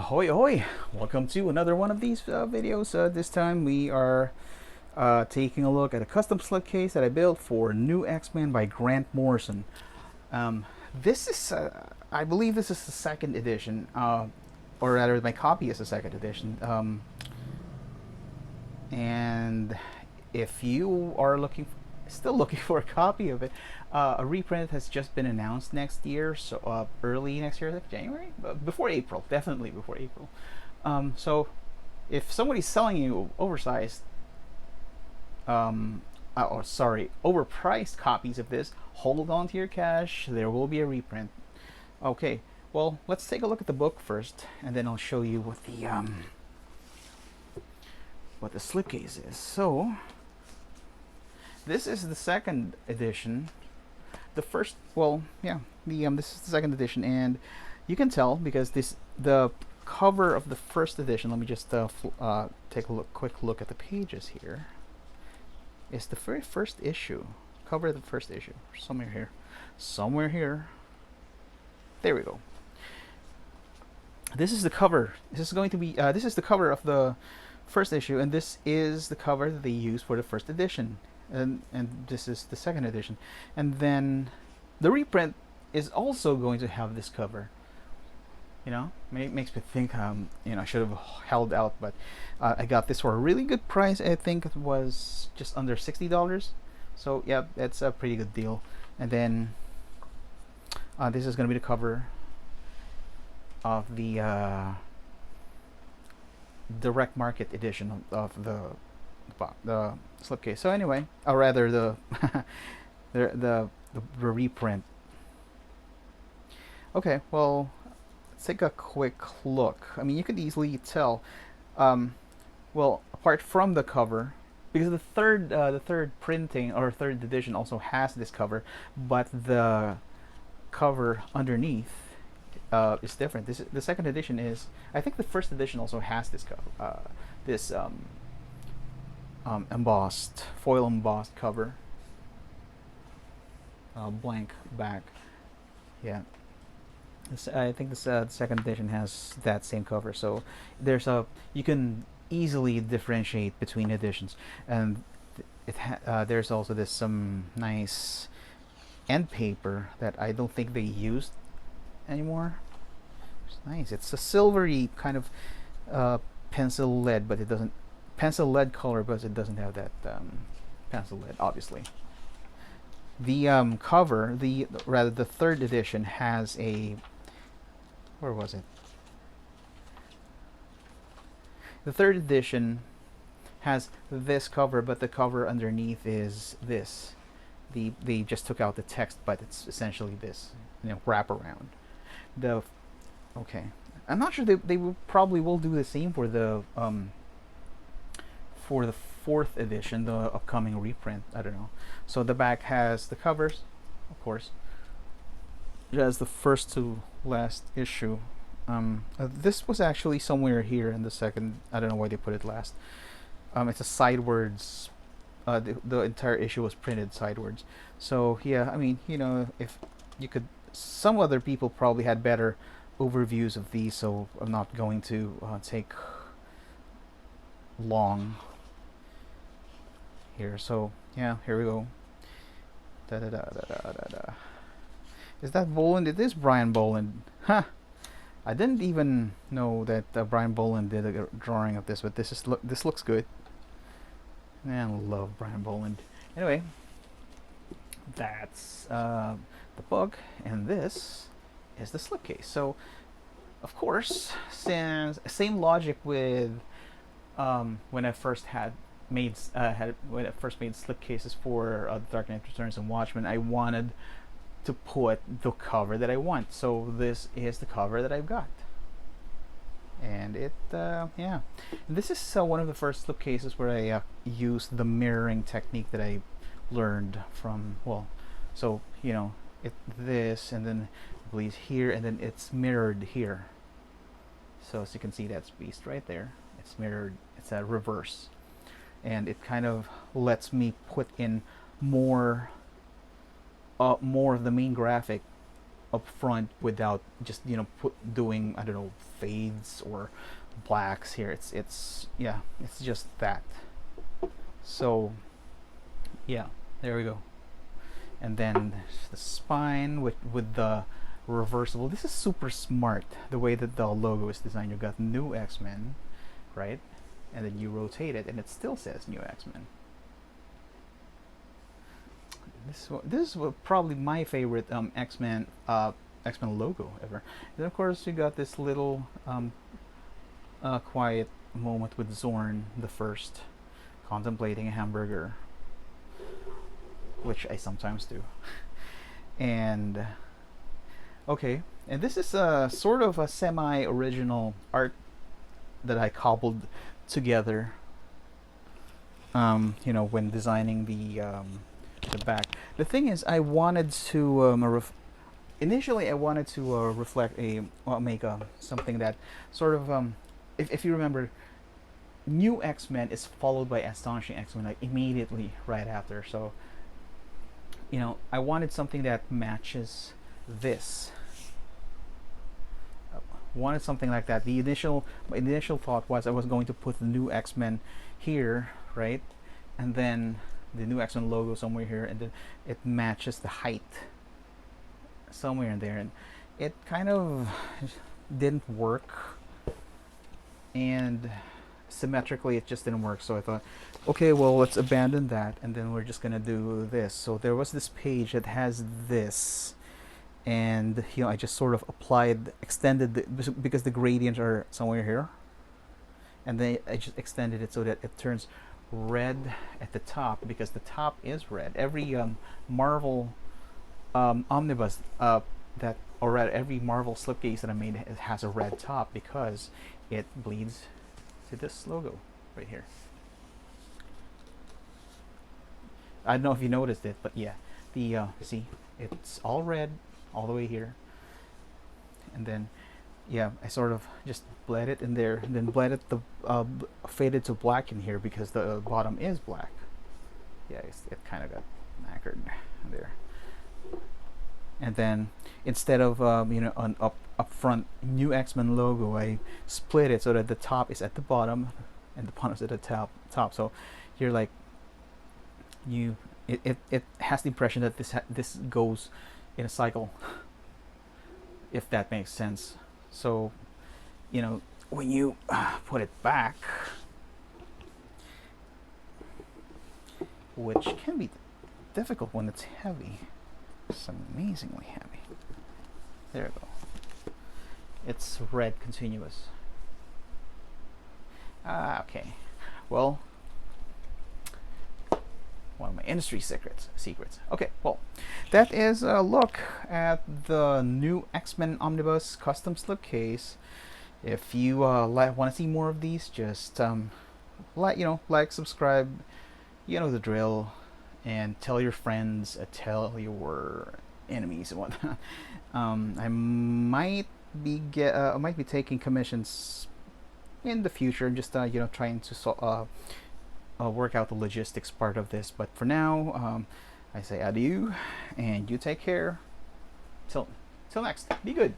Ahoy, ahoy! Welcome to another one of these videos. This time we are taking a look at a custom slipcase that I built for New X-Men by Grant Morrison. This is, I believe this is the second edition, or rather my copy is the second edition. And if you are still looking for a copy of it, a reprint has just been announced next year, so early next year, like January, before April, definitely before April. So if somebody's selling you oversized, overpriced copies of this, hold on to your cash. There will be a reprint. Okay, well, let's take a look at the book first, and then I'll show you what the slipcase is. So this is the second edition. The first, well, yeah, this is the second edition, and you can tell because the cover of the first edition. Let me just take a quick look at the pages here. It's the very first issue. Cover of the first issue, somewhere here. There we go. This is the cover. This is going to be. This is the cover of the first issue, and this is the cover that they used for the first edition. And this is the second edition, and then the reprint is also going to have this cover. You know, makes me think I should have held out, but I got this for a really good price. I think it was just under $60, so yeah, that's a pretty good deal. And then this is going to be the cover of the direct market edition of the slipcase. So anyway, or rather the the reprint. Okay, well, let's take a quick look. I mean, you could easily tell. Well, apart from the cover, because the third printing or third edition also has this cover, but the cover underneath is different. The second edition is. I think the first edition also has this cover. This embossed, foil embossed cover, blank back. Yeah, I think this second edition has that same cover. So you can easily differentiate between editions, and there's also some nice end paper that I don't think they used anymore. It's nice. It's a silvery kind of pencil lead, but it doesn't. Pencil lead color, but it doesn't have that pencil lead, obviously. The cover, the third edition has a, where was it? The third edition has this cover, but the cover underneath is this. They just took out the text, but it's essentially this, wraparound. Okay, I'm not sure they probably will do the same for the fourth edition, the upcoming reprint. I don't know. So the back has the covers, of course. It has the first to last issue. This was actually somewhere here in the second. I don't know why they put it last. It's a sidewards. The entire issue was printed sidewards. So yeah, I mean, if you could, some other people probably had better overviews of these. So I'm not going to take long here. So yeah, here we go. Is that Boland? It is Brian Boland. Huh. I didn't even know that Brian Boland did a drawing of this, but this looks good. Man, I love Brian Boland. Anyway, that's the book, and this is the slipcase. So of course, since same logic with when I first made slipcases for Dark Knight Returns and Watchmen, I wanted to put the cover that I want. So this is the cover that I've got, and yeah, this is one of the first slipcases where I used the mirroring technique that I learned from. Well, so this, and then I believe here, and then it's mirrored here. So as you can see, that's beast right there. It's mirrored. It's a reverse, and it kind of lets me put in more of the main graphic up front without just doing, I don't know, fades or blacks here. It's yeah, it's just that. So yeah, there we go. And then the spine with the reversible. This is super smart, the way that the logo is designed. You got New X-Men, right? And then you rotate it and it still says New X-Men. This is probably my favorite X-Men logo ever. And of course you got this little quiet moment with Zorn the First contemplating a hamburger, which I sometimes do. And okay, and this is a sort of a semi-original art that I cobbled together. When designing the back. The thing is, I wanted to initially I wanted to reflect make something that sort of if you remember, New X-Men is followed by Astonishing X-Men like immediately right after. So I wanted something that matches this. Wanted something like that. My initial thought was I was going to put the New X-Men here, right, and then the New X-Men logo somewhere here, and then it matches the height somewhere in there, and it kind of didn't work, and symmetrically it just didn't work. So I thought, okay, well, let's abandon that, and then we're just gonna do this. So there was this page that has this, and I just sort of extended because the gradients are somewhere here, and then I just extended it so that it turns red at the top, because the top is red. Every Marvel omnibus every Marvel slipcase that I made, it has a red top because it bleeds to this logo right here. I don't know if you noticed it, but yeah, the see, it's all red all the way here, and then yeah, I sort of just bled it in there, and then bled it faded to black in here because the bottom is black. Yeah, it kind of got knackered there. And then instead of an up front New X-Men logo, I split it so that the top is at the bottom and the bottom is at the top. So you're like it has the impression that this goes in a cycle, if that makes sense. So when you put it back, which can be difficult when it's heavy. It's amazingly heavy. There we go. It's red continuous. Okay. Well, one of my industry secrets. Okay, well, that is a look at the New X-Men Omnibus custom slipcase. If you want to see more of these, just like, subscribe, the drill, and tell your friends, tell your enemies and whatnot. I might be taking commissions in the future, just trying to work out the logistics part of this. But for now, I say adieu, and you take care. Till next. Be good.